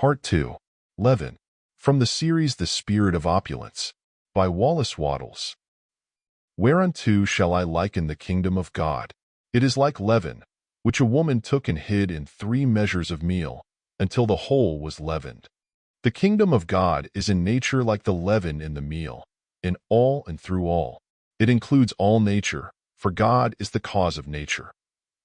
Part 2. Leaven. From the series The Spirit of Opulence, by Wallace Wattles. Whereunto shall I liken the kingdom of God? It is like leaven, which a woman took and hid in 3 measures of meal, until the whole was leavened. The kingdom of God is in nature like the leaven in the meal, in all and through all. It includes all nature, for God is the cause of nature.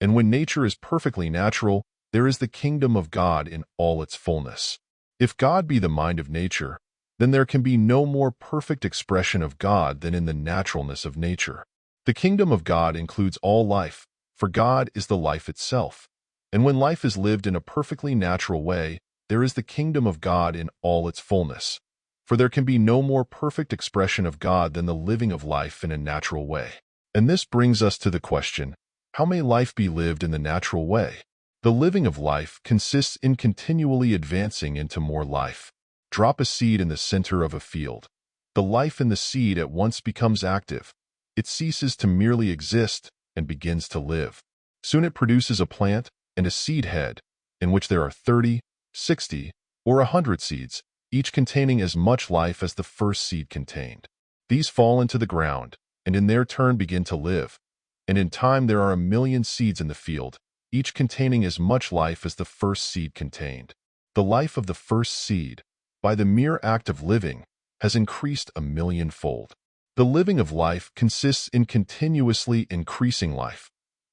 And when nature is perfectly natural, there is the kingdom of God in all its fullness. If God be the mind of nature, then there can be no more perfect expression of God than in the naturalness of nature. The kingdom of God includes all life, for God is the life itself. And when life is lived in a perfectly natural way, there is the kingdom of God in all its fullness. For there can be no more perfect expression of God than the living of life in a natural way. And this brings us to the question, how may life be lived in the natural way? The living of life consists in continually advancing into more life. Drop a seed in the center of a field. The life in the seed at once becomes active. It ceases to merely exist and begins to live. Soon it produces a plant and a seed head, in which there are 30, 60, or 100 seeds, each containing as much life as the first seed contained. These fall into the ground, and in their turn begin to live. And in time there are 1,000,000 seeds in the field, each containing as much life as the first seed contained. The life of the first seed, by the mere act of living, has increased 1,000,000-fold. The living of life consists in continuously increasing life.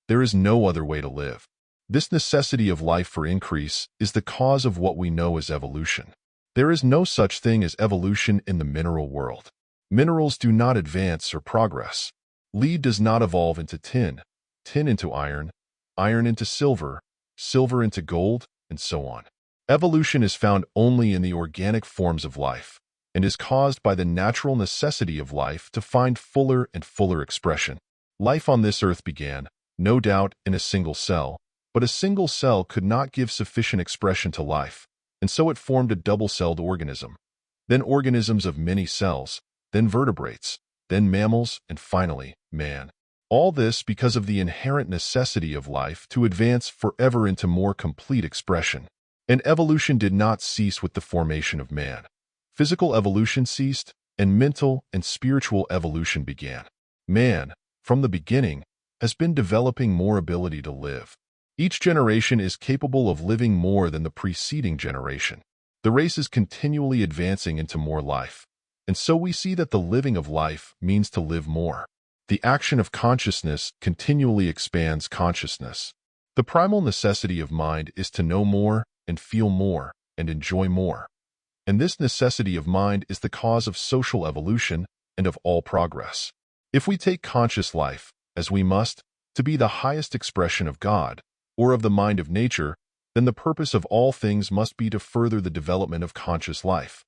There is no other way to live. This necessity of life for increase is the cause of what we know as evolution. There is no such thing as evolution in the mineral world. Minerals do not advance or progress. Lead does not evolve into tin, tin into iron, iron into silver, silver into gold, and so on. Evolution is found only in the organic forms of life, and is caused by the natural necessity of life to find fuller and fuller expression. Life on this earth began, no doubt, in a single cell, but a single cell could not give sufficient expression to life, and so it formed a double-celled organism, then organisms of many cells, then vertebrates, then mammals, and finally, man. All this because of the inherent necessity of life to advance forever into more complete expression. And evolution did not cease with the formation of man. Physical evolution ceased, and mental and spiritual evolution began. Man, from the beginning, has been developing more ability to live. Each generation is capable of living more than the preceding generation. The race is continually advancing into more life. And so we see that the living of life means to live more. The action of consciousness continually expands consciousness. The primal necessity of mind is to know more, and feel more, and enjoy more. And this necessity of mind is the cause of social evolution and of all progress. If we take conscious life, as we must, to be the highest expression of God, or of the mind of nature, then the purpose of all things must be to further the development of conscious life.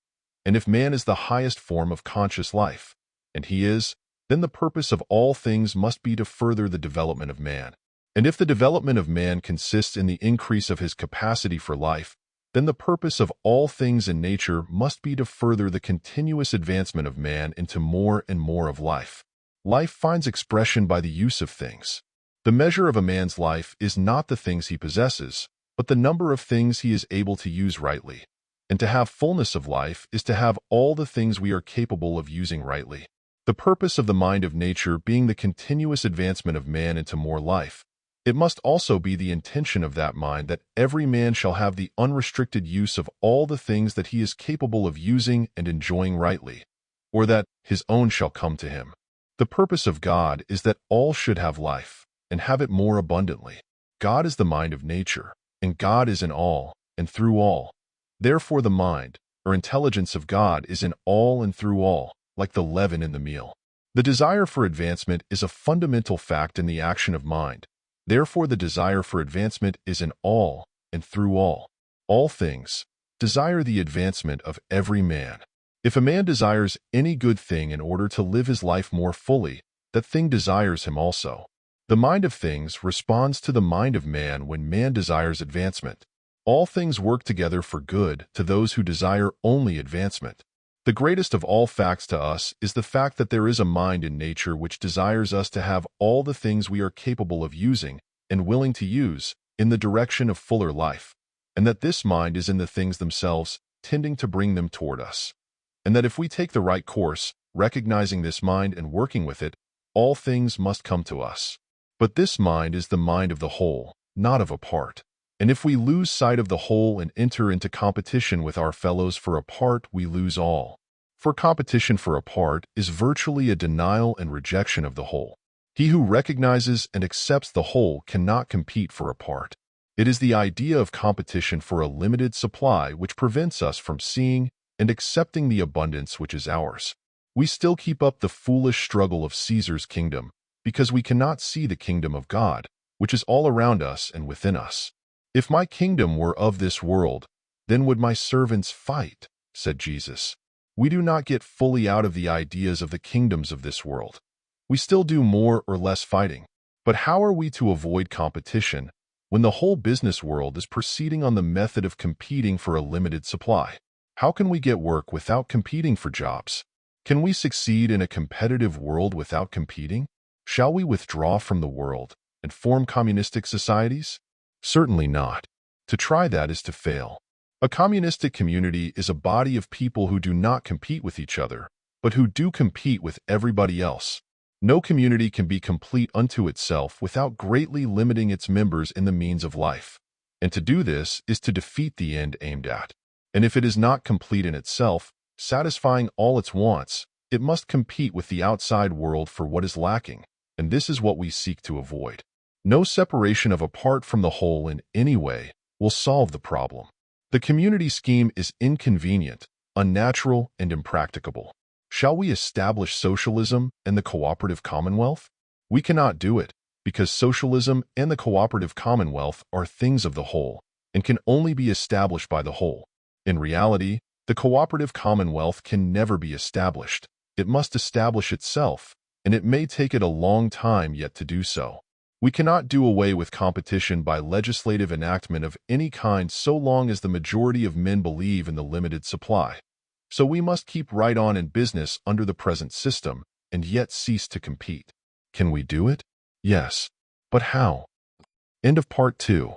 And if man is the highest form of conscious life, and he is, then the purpose of all things must be to further the development of man. And if the development of man consists in the increase of his capacity for life, then the purpose of all things in nature must be to further the continuous advancement of man into more and more of life. Life finds expression by the use of things. The measure of a man's life is not the things he possesses, but the number of things he is able to use rightly. And to have fullness of life is to have all the things we are capable of using rightly. The purpose of the mind of nature being the continuous advancement of man into more life, it must also be the intention of that mind that every man shall have the unrestricted use of all the things that he is capable of using and enjoying rightly, or that his own shall come to him. The purpose of God is that all should have life, and have it more abundantly. God is the mind of nature, and God is in all, and through all. Therefore the mind, or intelligence of God, is in all and through all, like the leaven in the meal. The desire for advancement is a fundamental fact in the action of mind. Therefore the desire for advancement is in all and through all. All things desire the advancement of every man. If a man desires any good thing in order to live his life more fully, that thing desires him also. The mind of things responds to the mind of man when man desires advancement. All things work together for good to those who desire only advancement. The greatest of all facts to us is the fact that there is a mind in nature which desires us to have all the things we are capable of using and willing to use in the direction of fuller life. and that this mind is in the things themselves, tending to bring them toward us. And that if we take the right course, recognizing this mind and working with it, all things must come to us. But this mind is the mind of the whole, not of a part. And if we lose sight of the whole and enter into competition with our fellows for a part, we lose all. For competition for a part is virtually a denial and rejection of the whole. He who recognizes and accepts the whole cannot compete for a part. It is the idea of competition for a limited supply which prevents us from seeing and accepting the abundance which is ours. We still keep up the foolish struggle of Caesar's kingdom because we cannot see the kingdom of God, which is all around us and within us. If my kingdom were of this world, then would my servants fight, said Jesus. We do not get fully out of the ideas of the kingdoms of this world. We still do more or less fighting. But how are we to avoid competition when the whole business world is proceeding on the method of competing for a limited supply? How can we get work without competing for jobs? Can we succeed in a competitive world without competing? Shall we withdraw from the world and form communistic societies? Certainly not. To try that is to fail. A communistic community is a body of people who do not compete with each other, but who do compete with everybody else. No community can be complete unto itself without greatly limiting its members in the means of life. And to do this is to defeat the end aimed at. And if it is not complete in itself, satisfying all its wants, it must compete with the outside world for what is lacking, and this is what we seek to avoid. No separation of a part from the whole in any way will solve the problem. The community scheme is inconvenient, unnatural, and impracticable. Shall we establish socialism and the cooperative commonwealth? We cannot do it, because socialism and the cooperative commonwealth are things of the whole, and can only be established by the whole. In reality, the cooperative commonwealth can never be established. It must establish itself, and it may take it a long time yet to do so. We cannot do away with competition by legislative enactment of any kind so long as the majority of men believe in the limited supply. So we must keep right on in business under the present system and yet cease to compete. Can we do it? Yes. But how? End of Part 2.